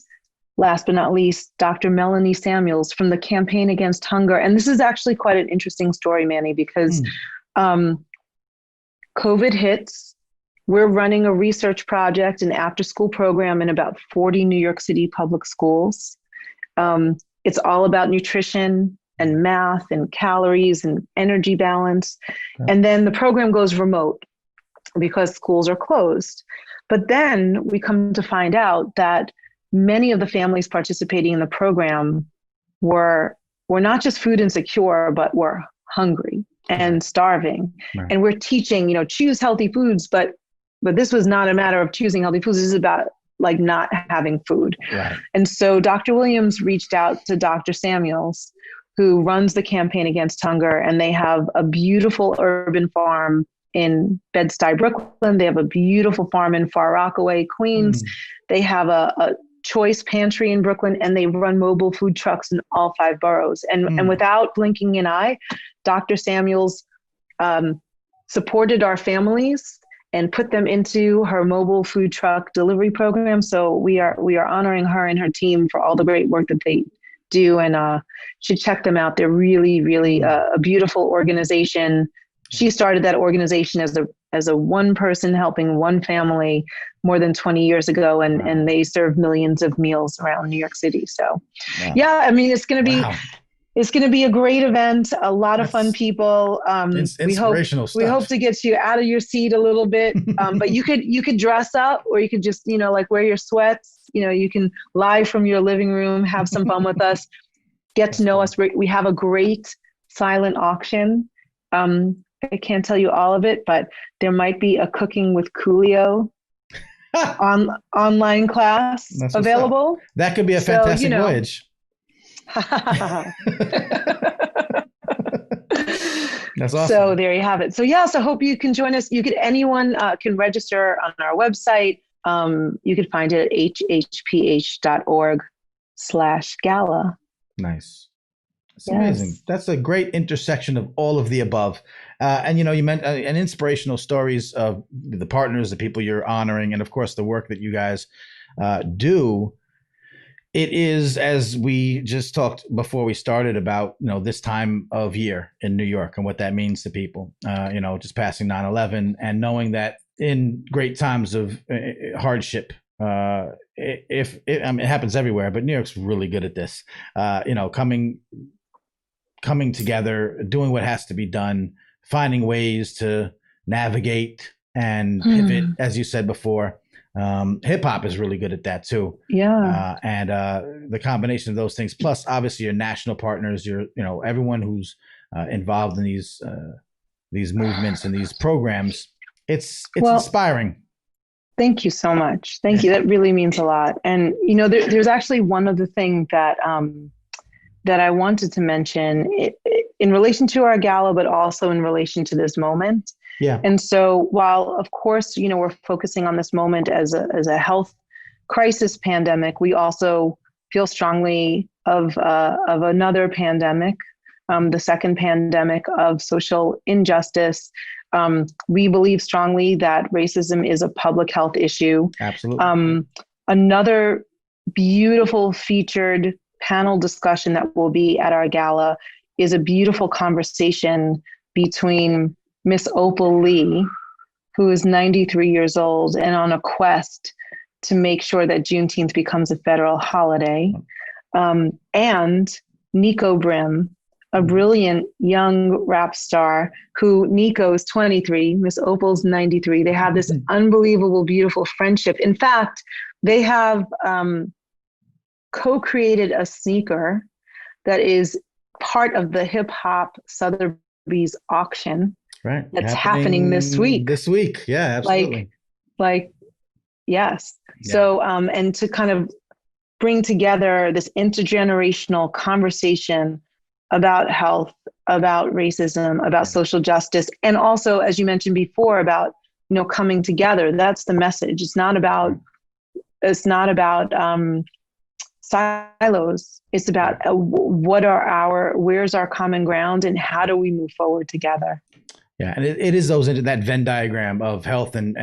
last but not least, Dr. Melanie Samuels from the Campaign Against Hunger. And this is actually quite an interesting story, Manny, because COVID hits. We're running a research project, an after-school program in about 40 New York City public schools. It's all about nutrition and math and calories and energy balance. Okay. And then the program goes remote because schools are closed. But then we come to find out that many of the families participating in the program were not just food insecure, but were hungry and starving. Right. And we're teaching, choose healthy foods, but this was not a matter of choosing healthy foods. This is about like not having food. Right. And so Dr. Williams reached out to Dr. Samuels, who runs the campaign against hunger. And they have a beautiful urban farm in Bed-Stuy, Brooklyn. They have a beautiful farm in Far Rockaway, Queens. They have a choice pantry in Brooklyn, and they run mobile food trucks in all 5 boroughs. And without blinking an eye, Dr. Samuels supported our families and put them into her mobile food truck delivery program. So we are honoring her and her team for all the great work that they do, and should check them out. They're really, really a beautiful organization. She started that organization as a one person helping one family more than 20 years ago, and they serve millions of meals around New York City. So, yeah, I mean, it's going to be. It's going to be a great event. A lot of fun people. Inspirational stuff. We hope to get you out of your seat a little bit. But you could dress up, or you could just like wear your sweats. You can live from your living room, have some fun with us, get to know us. We have a great silent auction. I can't tell you all of it, but there might be a cooking with Coolio online class available. That could be a fantastic voyage. That's awesome. So there you have it. So I hope you can join us. Anyone can register on our website. You can find it at hhph.org/gala. Nice. It's amazing. That's a great intersection of all of the above. And you meant and inspirational stories of the partners, the people you're honoring, and of course the work that you guys do. It is, as we just talked before we started about, this time of year in New York and what that means to people, just passing 9/11 and knowing that in great times of hardship, it happens everywhere, but New York's really good at this, coming together, doing what has to be done, finding ways to navigate and pivot, as you said before. Hip hop is really good at that too. Yeah. And the combination of those things, plus obviously your national partners, everyone who's involved in these movements and these programs, it's inspiring. Thank you so much. Thank you. That really means a lot. And there's actually one other thing that I wanted to mention in relation to our gala, but also in relation to this moment. Yeah. And so while, of course, we're focusing on this moment as a health crisis pandemic, we also feel strongly of another pandemic, the second pandemic of social injustice. We believe strongly that racism is a public health issue. Absolutely. Another beautiful featured panel discussion that will be at our gala is a beautiful conversation between Miss Opal Lee, who is 93 years old and on a quest to make sure that Juneteenth becomes a federal holiday, and Nico Brim, a brilliant young rap star who Nico is 23, Miss Opal's 93. They have this unbelievable, beautiful friendship. In fact, they have co-created a sneaker that is part of the hip hop Sotheby's auction. Right. That's happening this week. This week. Yeah, absolutely. Yes. Yeah. So, and to kind of bring together this intergenerational conversation about health, about racism, about social justice, and also, as you mentioned before, about, coming together. That's the message. It's not about silos. It's about where's our common ground and how do we move forward together? Yeah, and it is that Venn diagram of health and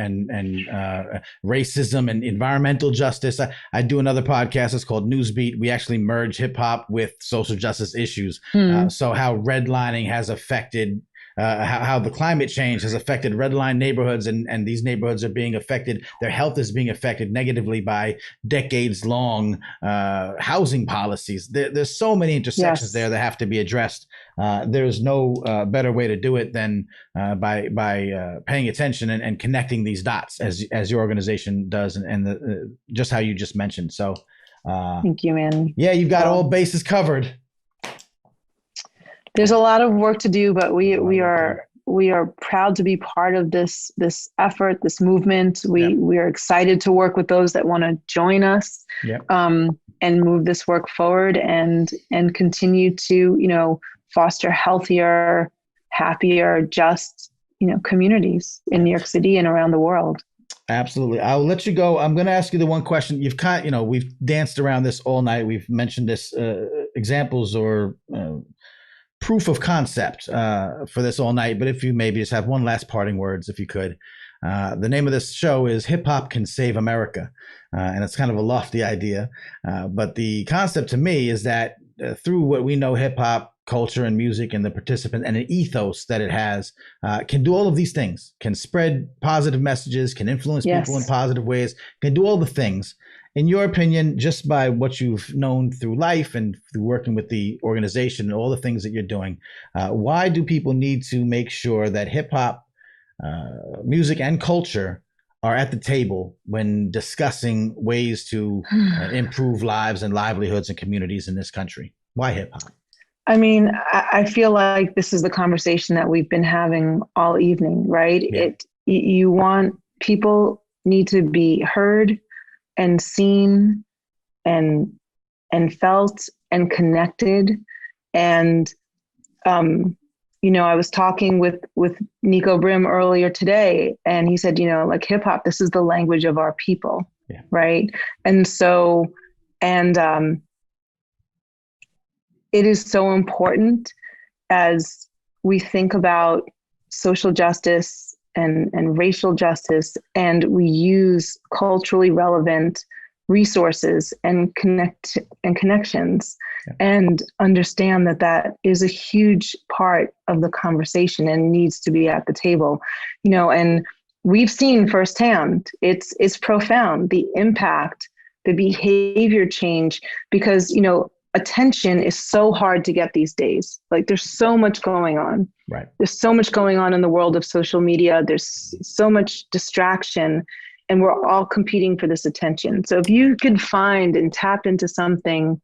racism and environmental justice. I do another podcast. It's called Newsbeat. We actually merge hip hop with social justice issues. So how redlining has affected how the climate change has affected red line neighborhoods, and these neighborhoods are being affected. Their health is being affected negatively by decades long housing policies. There's so many intersections Yes. there that have to be addressed. There's no better way to do it than by paying attention and connecting these dots as your organization does, and just how you just mentioned. So thank you, Manny. yeah, you've got all bases covered. There's a lot of work to do, but we are proud to be part of this effort, this movement. We are excited to work with those that want to join us, and move this work forward and continue to foster healthier, happier, just communities in New York City and around the world. Absolutely. I'll let you go. I'm going to ask you the one question. You've we've danced around this all night. We've mentioned this examples or proof of concept for this all night. But if you maybe just have one last parting words, if you could. The name of this show is Hip Hop Can Save America. And it's kind of a lofty idea. But the concept to me is that through what we know hip hop culture and music and the participant and an ethos that it has, can do all of these things, can spread positive messages, can influence people in positive ways, can do all the things. In your opinion, just by what you've known through life and through working with the organization and all the things that you're doing, why do people need to make sure that hip hop, music and culture are at the table when discussing ways to improve lives and livelihoods and communities in this country? Why hip hop? I mean, I feel like this is the conversation that we've been having all evening, right? Yeah. People need to be heard and seen and felt and connected. And, I was talking with Nico Brim earlier today, and he said, like hip hop, this is the language of our people. Yeah. Right. And so, it is so important as we think about social justice and racial justice, and we use culturally relevant resources and connections, and understand that is a huge part of the conversation and needs to be at the table, and we've seen firsthand, it's profound, the impact, the behavior change, because, attention is so hard to get these days. Like there's so much going on. Right. There's so much going on in the world of social media. There's so much distraction, and we're all competing for this attention. So if you could find and tap into something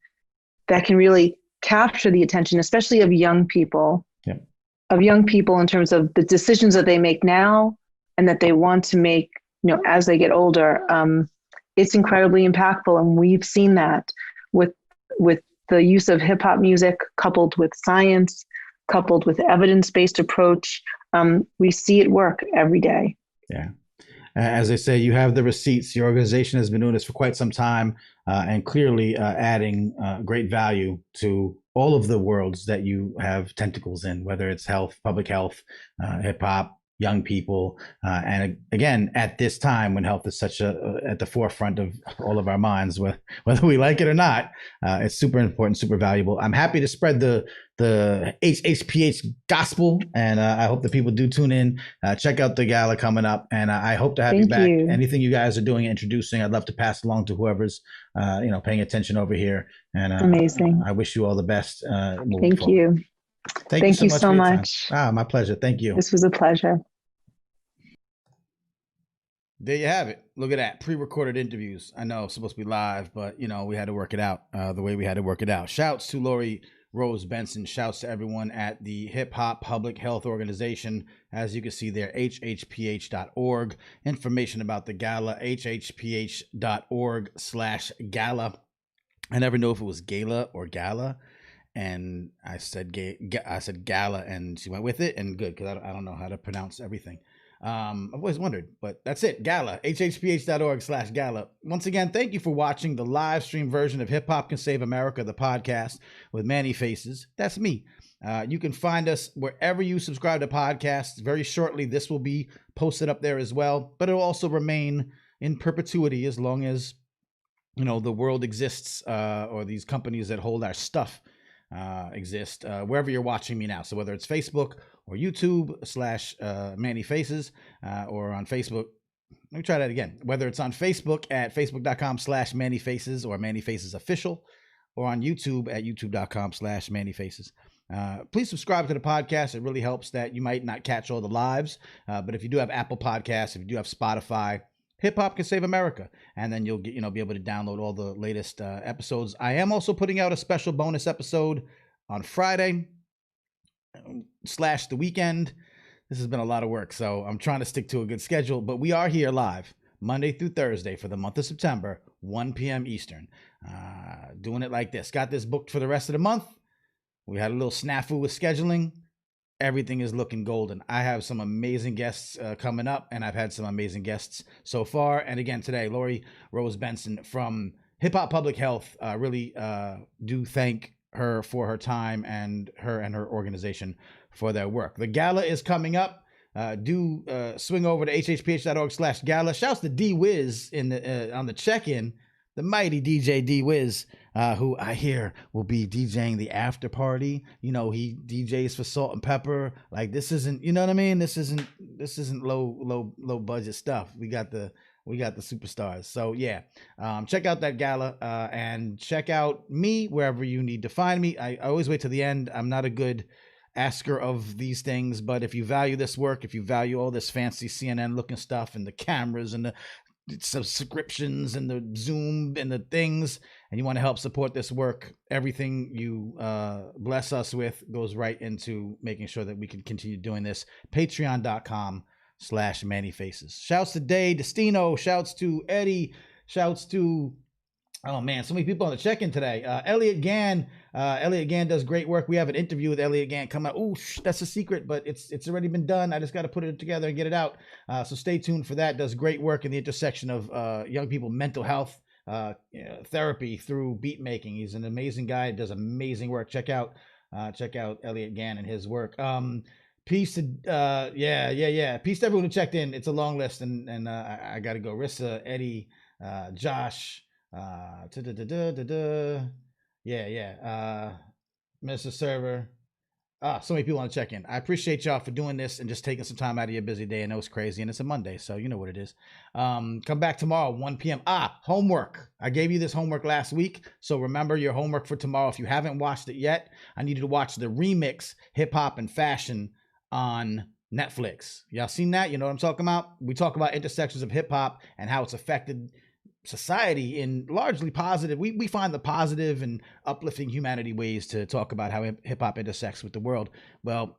that can really capture the attention, especially of young people, in terms of the decisions that they make now and that they want to make, as they get older, it's incredibly impactful. And we've seen that with the use of hip hop music coupled with science, coupled with evidence-based approach. We see it work every day. Yeah. As I say, you have the receipts. Your organization has been doing this for quite some time, and clearly adding great value to all of the worlds that you have tentacles in, whether it's health, public health, hip hop, young people, and again, at this time when health is such at the forefront of all of our minds, whether we like it or not, it's super important, super valuable. I'm happy to spread the HHPH gospel, and I hope that people do tune in, check out the gala coming up, and I hope to have you back. Anything you guys are doing, introducing, I'd love to pass along to whoever's paying attention over here. And amazing. I wish you all the best. Thank you. Thank you so much. My pleasure. Thank you. This was a pleasure. There you have it. Look at that. Pre-recorded interviews. I know it's supposed to be live, but we had to work it out the way we had to work it out. Shouts to Lori Rose Benson. Shouts to everyone at the Hip Hop Public Health Organization. As you can see there, hhph.org. Information about the gala, hhph.org/gala. I never know if it was gala or gala. And I said gala, and she went with it, and good, because I don't know how to pronounce everything. I've always wondered, but that's it. Gala, hhph.org/gala. Once again, thank you for watching the live stream version of Hip Hop Can Save America, the podcast with Manny Faces. That's me. You can find us wherever you subscribe to podcasts. Very shortly, this will be posted up there as well, but it'll also remain in perpetuity as long as, the world exists, or these companies that hold our stuff exist wherever you're watching me now. So whether it's Facebook or YouTube / Manny Faces or on Facebook. Let me try that again. Whether it's on Facebook at facebook.com / Manny Faces or Manny Faces Official, or on YouTube at youtube.com / Manny Faces. Please subscribe to the podcast. It really helps that you might not catch all the lives. But if you do have Apple Podcasts, if you do have Spotify, Hip Hop Can Save America. And then you'll get, be able to download all the latest episodes. I am also putting out a special bonus episode on Friday / the weekend. This has been a lot of work, so I'm trying to stick to a good schedule. But we are here live Monday through Thursday for the month of September, 1 p.m. Eastern. Doing it like this. Got this booked for the rest of the month. We had a little snafu with scheduling. Everything is looking golden. I have some amazing guests coming up, and I've had some amazing guests so far. And again, today, Lori Rose Benson from Hip Hop Public Health. Really do thank her for her time and her organization for their work. The gala is coming up. Do swing over to hhph.org/gala. Shouts to D Wiz on the check-in, the mighty DJ D Wiz, who I hear will be DJing the after party. He DJs for Salt and Pepper. Like, this isn't, you know what I mean? This isn't low budget stuff. We got the superstars. So yeah, check out that gala and check out me wherever you need to find me. I always wait to the end. I'm not a good asker of these things, but if you value this work, if you value all this fancy CNN looking stuff and the cameras and the subscriptions and the Zoom and the things, and you want to help support this work, everything you bless us with goes right into making sure that we can continue doing this. Patreon.com/Manny Faces. Shouts to Day Destino. Shouts to Eddie. Shouts to, oh man, so many people on the check-in today. Elliot Gann. Elliot Gann does great work. We have an interview with Elliot Gann coming out. Ooh, that's a secret, but it's already been done. I just got to put it together and get it out. So stay tuned for that. Does great work in the intersection of young people, mental health, therapy through beat making. He's an amazing guy. Does amazing work. Check out Elliot Gann and his work. Peace to peace to everyone who checked in. It's a long list, and I got to go. Rissa, Eddie, Josh. Mr. Server. So many people want to check in. I appreciate y'all for doing this and just taking some time out of your busy day. I know it's crazy and it's a Monday, so you know what it is. Come back tomorrow, 1 p.m. Homework. I gave you this homework last week, so remember your homework for tomorrow. If you haven't watched it yet, I need you to watch the remix Hip Hop and Fashion on Netflix. Y'all seen that? You know what I'm talking about? We talk about intersections of hip hop and how it's affected society in largely positive. We find the positive and uplifting humanity ways to talk about how hip hop intersects with the world. Well,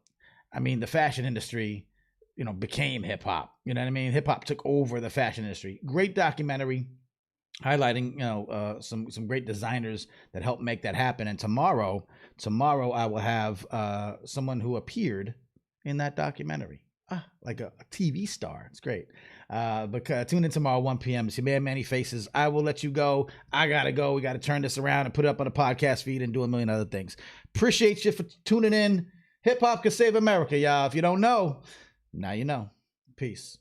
I mean, the fashion industry, became hip hop. You know what I mean? Hip hop took over the fashion industry. Great documentary highlighting, some great designers that helped make that happen. And tomorrow I will have someone who appeared in that documentary. Like a TV star. It's great. But tune in tomorrow, 1 p.m. to see Manny Faces. I will let you go. I got to go. We got to turn this around and put it up on a podcast feed and do a million other things. Appreciate you for tuning in. Hip Hop Can Save America, y'all. If you don't know, now you know. Peace.